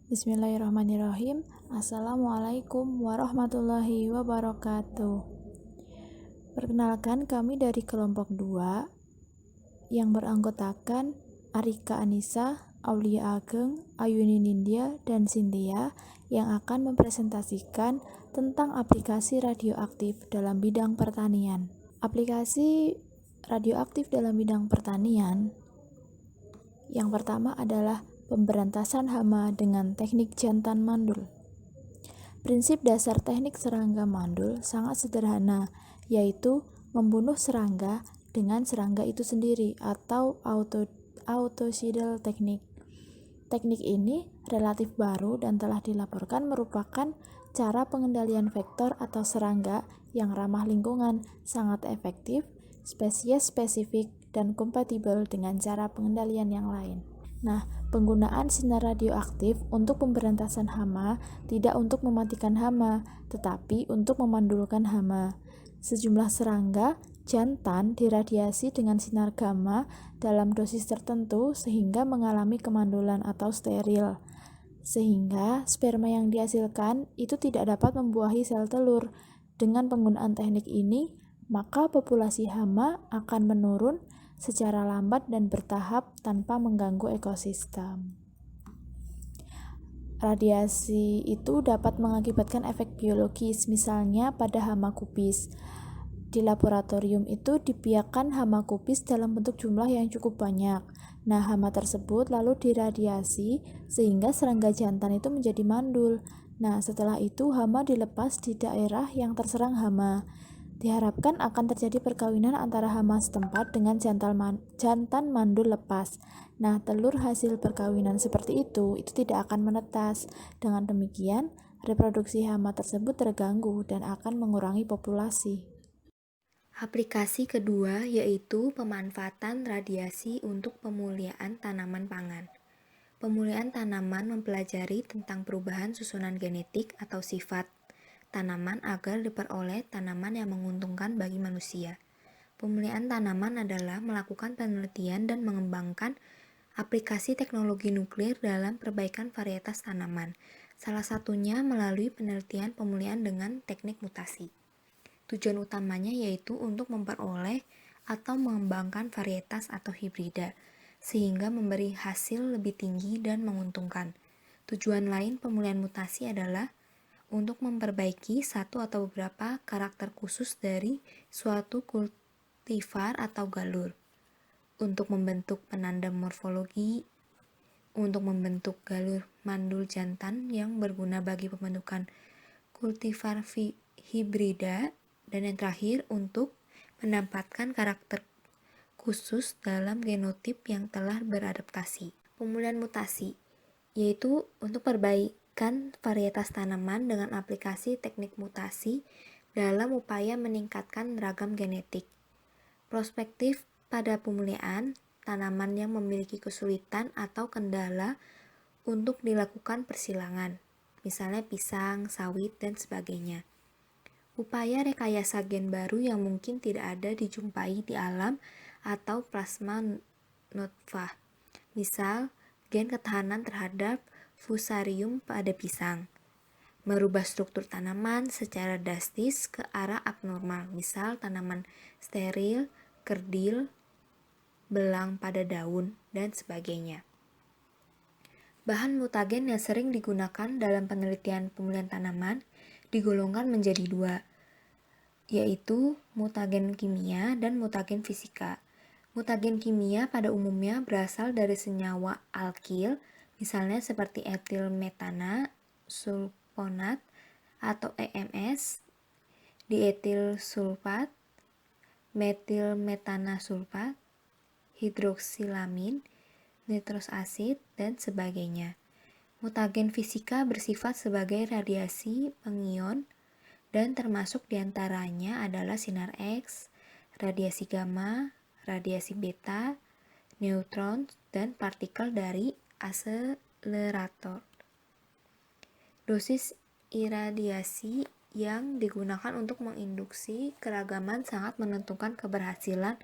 Bismillahirrahmanirrahim. Assalamualaikum warahmatullahi wabarakatuh. Perkenalkan, kami dari kelompok 2 yang beranggotakan Arika Anissa, Aulia Ageng, Ayuni Nindya, dan Cynthia yang akan mempresentasikan tentang aplikasi radioaktif dalam bidang pertanian. Aplikasi radioaktif dalam bidang pertanian yang pertama adalah pemberantasan hama dengan teknik jantan mandul. Prinsip dasar teknik serangga mandul sangat sederhana, yaitu membunuh serangga dengan serangga itu sendiri atau autocidal teknik. Teknik ini relatif baru dan telah dilaporkan merupakan cara pengendalian vektor atau serangga yang ramah lingkungan, sangat efektif, spesies spesifik, dan kompatibel dengan cara pengendalian yang lain. Nah, penggunaan sinar radioaktif untuk pemberantasan hama tidak untuk mematikan hama, tetapi untuk memandulkan hama. Sejumlah serangga jantan diradiasi dengan sinar gamma dalam dosis tertentu sehingga mengalami kemandulan atau steril. Sehingga sperma yang dihasilkan itu tidak dapat membuahi sel telur. Dengan penggunaan teknik ini, maka populasi hama akan menurun secara lambat dan bertahap tanpa mengganggu ekosistem. Radiasi itu dapat mengakibatkan efek biologis, misalnya pada hama kupis. Di laboratorium itu dibiarkan hama kupis dalam bentuk jumlah yang cukup banyak. Nah, hama tersebut lalu diradiasi sehingga serangga jantan itu menjadi mandul. Nah, setelah itu hama dilepas di daerah yang terserang hama. Diharapkan akan terjadi perkawinan antara hama setempat dengan jantan mandul lepas. Nah, telur hasil perkawinan seperti itu tidak akan menetas. Dengan demikian, reproduksi hama tersebut terganggu dan akan mengurangi populasi. Aplikasi kedua yaitu pemanfaatan radiasi untuk pemuliaan tanaman pangan. Pemuliaan tanaman mempelajari tentang perubahan susunan genetik atau sifat tanaman agar diperoleh tanaman yang menguntungkan bagi manusia. Pemuliaan tanaman adalah melakukan penelitian dan mengembangkan aplikasi teknologi nuklir dalam perbaikan varietas tanaman, salah satunya melalui penelitian pemulihan dengan teknik mutasi. Tujuan utamanya yaitu untuk memperoleh atau mengembangkan varietas atau hibrida, sehingga memberi hasil lebih tinggi dan menguntungkan. Tujuan lain pemulihan mutasi adalah untuk memperbaiki satu atau beberapa karakter khusus dari suatu kultivar atau galur, untuk membentuk penanda morfologi, untuk membentuk galur mandul jantan yang berguna bagi pembentukan kultivar hibrida, dan yang terakhir untuk mendapatkan karakter khusus dalam genotip yang telah beradaptasi. Pemulihan mutasi yaitu untuk perbaikan varietas tanaman dengan aplikasi teknik mutasi dalam upaya meningkatkan ragam genetik. Prospektif pada pemulihan tanaman yang memiliki kesulitan atau kendala untuk dilakukan persilangan, misalnya pisang, sawit, dan sebagainya. Upaya rekayasa gen baru yang mungkin tidak ada dijumpai di alam atau plasma nutfah, misal gen ketahanan terhadap fusarium pada pisang. Merubah struktur tanaman secara drastis ke arah abnormal, misal tanaman steril, kerdil, belang pada daun, dan sebagainya. Bahan mutagen yang sering digunakan dalam penelitian pemulihan tanaman digolongkan menjadi dua, yaitu mutagen kimia dan mutagen fisika. Mutagen kimia pada umumnya berasal dari senyawa alkil, misalnya seperti etil metana sulfonat atau EMS, dietil sulfat, metil metana sulfat, hidroksilamin, nitros asid, dan sebagainya. Mutagen fisika bersifat sebagai radiasi pengion dan termasuk diantaranya adalah sinar X, radiasi gamma, radiasi beta, neutron, dan partikel dari akselerator. Dosis iradiasi yang digunakan untuk menginduksi keragaman sangat menentukan keberhasilan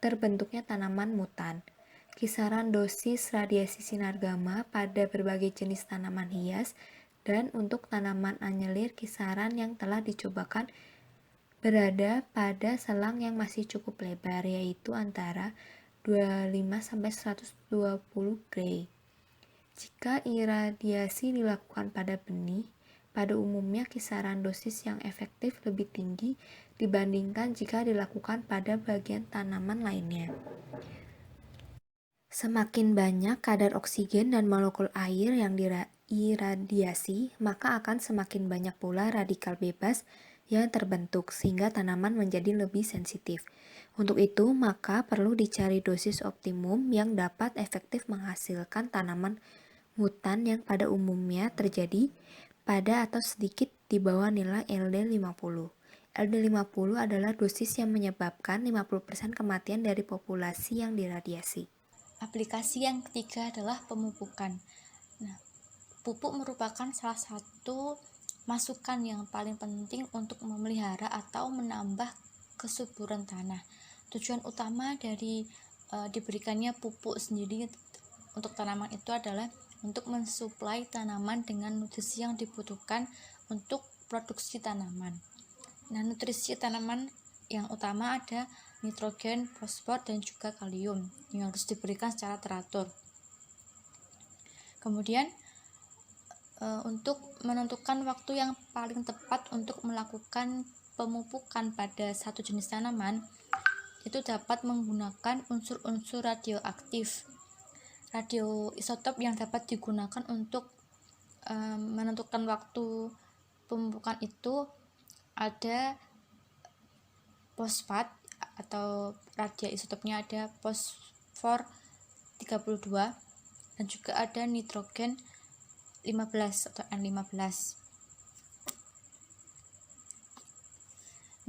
terbentuknya tanaman mutan. kisaran dosis radiasi sinar gamma pada berbagai jenis tanaman hias, dan untuk tanaman anyelir kisaran yang telah dicobakan berada pada selang yang masih cukup lebar, yaitu antara 25-120 Gray. Jika iradiasi dilakukan pada benih, pada umumnya kisaran dosis yang efektif lebih tinggi dibandingkan jika dilakukan pada bagian tanaman lainnya. Semakin banyak kadar oksigen dan molekul air yang diiradiasi, maka akan semakin banyak pula radikal bebas yang terbentuk, sehingga tanaman menjadi lebih sensitif. Untuk itu, maka perlu dicari dosis optimum yang dapat efektif menghasilkan tanaman hutan yang pada umumnya terjadi pada atau sedikit di bawah nilai LD50. LD50 adalah dosis yang menyebabkan 50% kematian dari populasi yang diradiasi. Aplikasi yang ketiga adalah pemupukan. Nah, pupuk merupakan salah satu masukan yang paling penting untuk memelihara atau menambah kesuburan tanah. Tujuan utama dari diberikannya pupuk sendiri untuk tanaman itu adalah untuk mensuplai tanaman dengan nutrisi yang dibutuhkan untuk produksi tanaman. Nah, nutrisi tanaman yang utama ada nitrogen, fosfor, dan juga kalium yang harus diberikan secara teratur. Kemudian untuk menentukan waktu yang paling tepat untuk melakukan pemupukan pada satu jenis tanaman, itu dapat menggunakan unsur-unsur radioaktif. Radioisotop yang dapat digunakan untuk menentukan waktu pemupukan itu ada fosfat atau radioisotopnya ada fosfor 32 dan juga ada nitrogen 15 atau N15.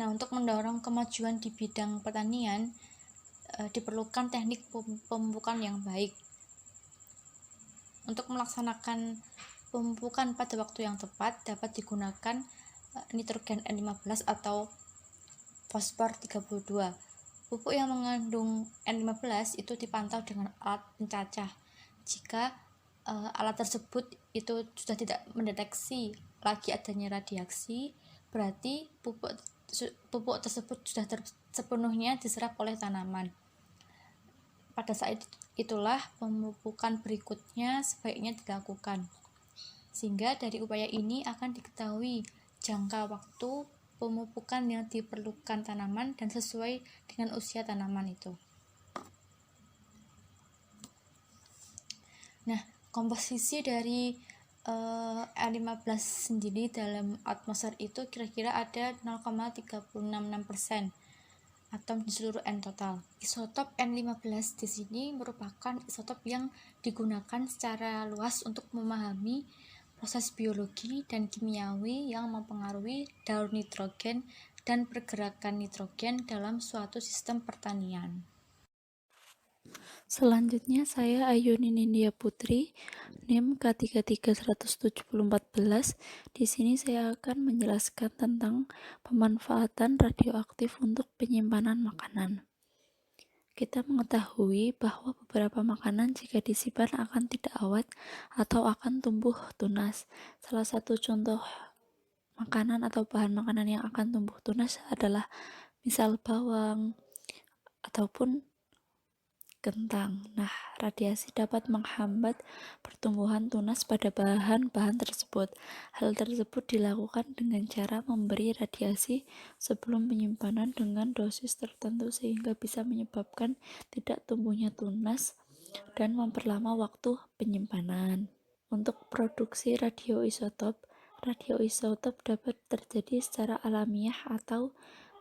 Nah, untuk mendorong kemajuan di bidang pertanian diperlukan teknik pemupukan yang baik. Untuk melaksanakan pemupukan pada waktu yang tepat dapat digunakan nitrogen N15 atau fosfor 32. Pupuk yang mengandung N15 itu dipantau dengan alat pencacah. Jika alat tersebut itu sudah tidak mendeteksi lagi adanya radiasi, berarti pupuk tersebut sudah sepenuhnya diserap oleh tanaman. Pada saat itulah pemupukan berikutnya sebaiknya dilakukan, sehingga dari upaya ini akan diketahui jangka waktu pemupukan yang diperlukan tanaman dan sesuai dengan usia tanaman itu. Nah, komposisi dari N15 sendiri dalam atmosfer itu kira-kira ada 0,366% atom di seluruh N total. Isotop N15 di sini merupakan isotop yang digunakan secara luas untuk memahami proses biologi dan kimiawi yang mempengaruhi daur nitrogen dan pergerakan nitrogen dalam suatu sistem pertanian. Selanjutnya saya Ayuni Nindya Putri, NIM K3317414. Di sini saya akan menjelaskan tentang pemanfaatan radioaktif untuk penyimpanan makanan. Kita mengetahui bahwa beberapa makanan jika disimpan akan tidak awet atau akan tumbuh tunas. Salah satu contoh makanan atau bahan makanan yang akan tumbuh tunas adalah misal bawang ataupun kentang. Nah, radiasi dapat menghambat pertumbuhan tunas pada bahan-bahan tersebut. Hal tersebut dilakukan dengan cara memberi radiasi sebelum penyimpanan dengan dosis tertentu sehingga bisa menyebabkan tidak tumbuhnya tunas dan memperlama waktu penyimpanan. Untuk produksi radioisotop dapat terjadi secara alamiah atau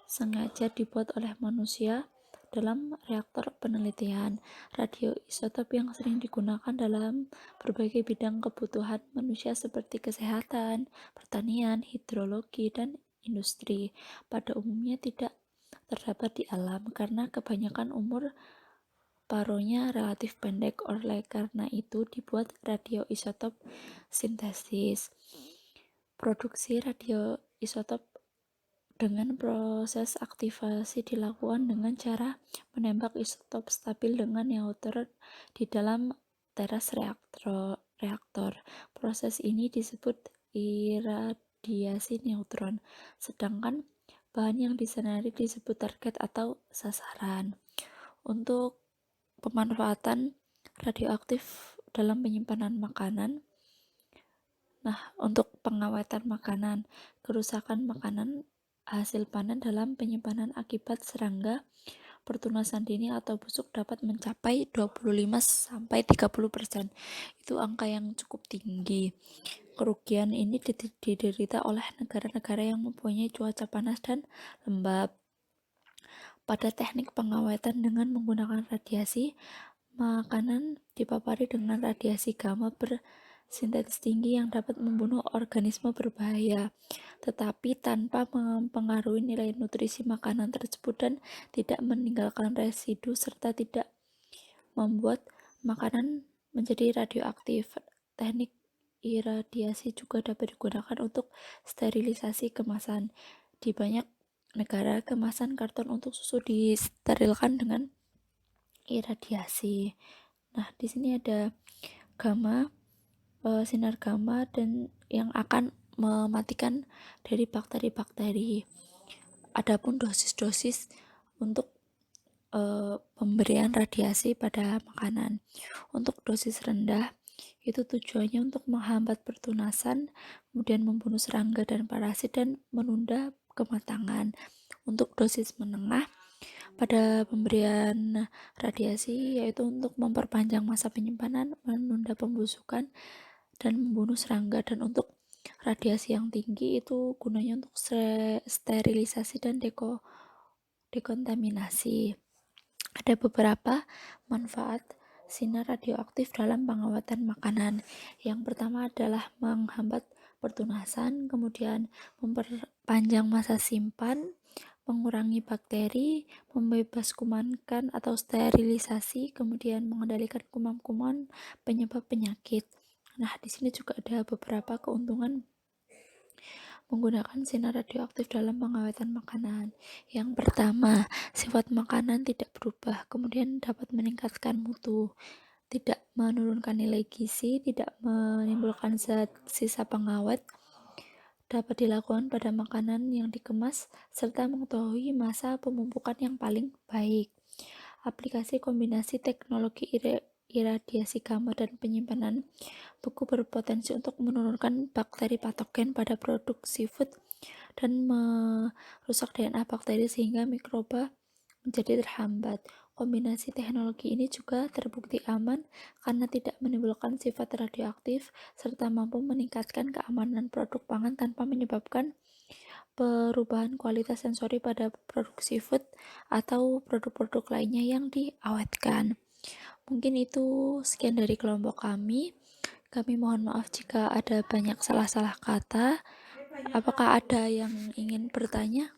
sengaja dibuat oleh manusia dalam reaktor penelitian. Radioisotop yang sering digunakan dalam berbagai bidang kebutuhan manusia seperti kesehatan, pertanian, hidrologi, dan industri. Pada umumnya tidak terdapat di alam karena kebanyakan umur paronya relatif pendek. Oleh karena itu dibuat radioisotop sintesis. Produksi radioisotop dengan proses aktivasi dilakukan dengan cara menembak isotop stabil dengan neutron di dalam teras reaktor. Proses ini disebut iradiasi neutron, sedangkan bahan yang disenari disebut target atau sasaran. Untuk pemanfaatan radioaktif dalam penyimpanan makanan. Nah, untuk pengawetan makanan, kerusakan makanan hasil panen dalam penyimpanan akibat serangga, pertunasan dini atau busuk dapat mencapai 25-30%. Itu angka yang cukup tinggi. Kerugian ini diderita oleh negara-negara yang mempunyai cuaca panas dan lembab. Pada teknik pengawetan dengan menggunakan radiasi, makanan dipapari dengan radiasi gamma bersintetis tinggi yang dapat membunuh organisme berbahaya, tetapi tanpa mempengaruhi nilai nutrisi makanan tersebut dan tidak meninggalkan residu serta tidak membuat makanan menjadi radioaktif. Teknik iradiasi juga dapat digunakan untuk sterilisasi kemasan. Di banyak negara, kemasan karton untuk susu disterilkan dengan iradiasi. Nah, di sini ada gamma, sinar gamma dan yang akan mematikan dari bakteri-bakteri. Adapun dosis-dosis untuk pemberian radiasi pada makanan. Untuk dosis rendah itu tujuannya untuk menghambat pertunasan, kemudian membunuh serangga dan parasit dan menunda kematangan. Untuk dosis menengah pada pemberian radiasi yaitu untuk memperpanjang masa penyimpanan, menunda pembusukan, dan membunuh serangga. Dan untuk radiasi yang tinggi itu gunanya untuk sterilisasi dan dekontaminasi. Ada beberapa manfaat sinar radioaktif dalam pengawatan makanan. Yang pertama adalah menghambat pertunasan, kemudian memperpanjang masa simpan, mengurangi bakteri, membebas kumankan atau sterilisasi, kemudian mengendalikan kuman-kuman penyebab penyakit. Nah, di sini juga ada beberapa keuntungan menggunakan sinar radioaktif dalam pengawatan makanan. Yang pertama, sifat makanan tidak berubah, kemudian dapat meningkatkan mutu, tidak menurunkan nilai gizi, tidak menimbulkan zat sisa pengawet, dapat dilakukan pada makanan yang dikemas, serta mengetahui masa pemupukan yang paling baik. Aplikasi kombinasi teknologi iradiasi gamma dan penyimpanan beku berpotensi untuk menurunkan bakteri patogen pada produk seafood dan merusak DNA bakteri sehingga mikroba menjadi terhambat. Kombinasi teknologi ini juga terbukti aman karena tidak menimbulkan sifat radioaktif serta mampu meningkatkan keamanan produk pangan tanpa menyebabkan perubahan kualitas sensori pada produk seafood atau produk-produk lainnya yang diawetkan. Mungkin itu sekian dari kelompok kami. Kami mohon maaf jika ada banyak salah-salah kata. Apakah ada yang ingin bertanya?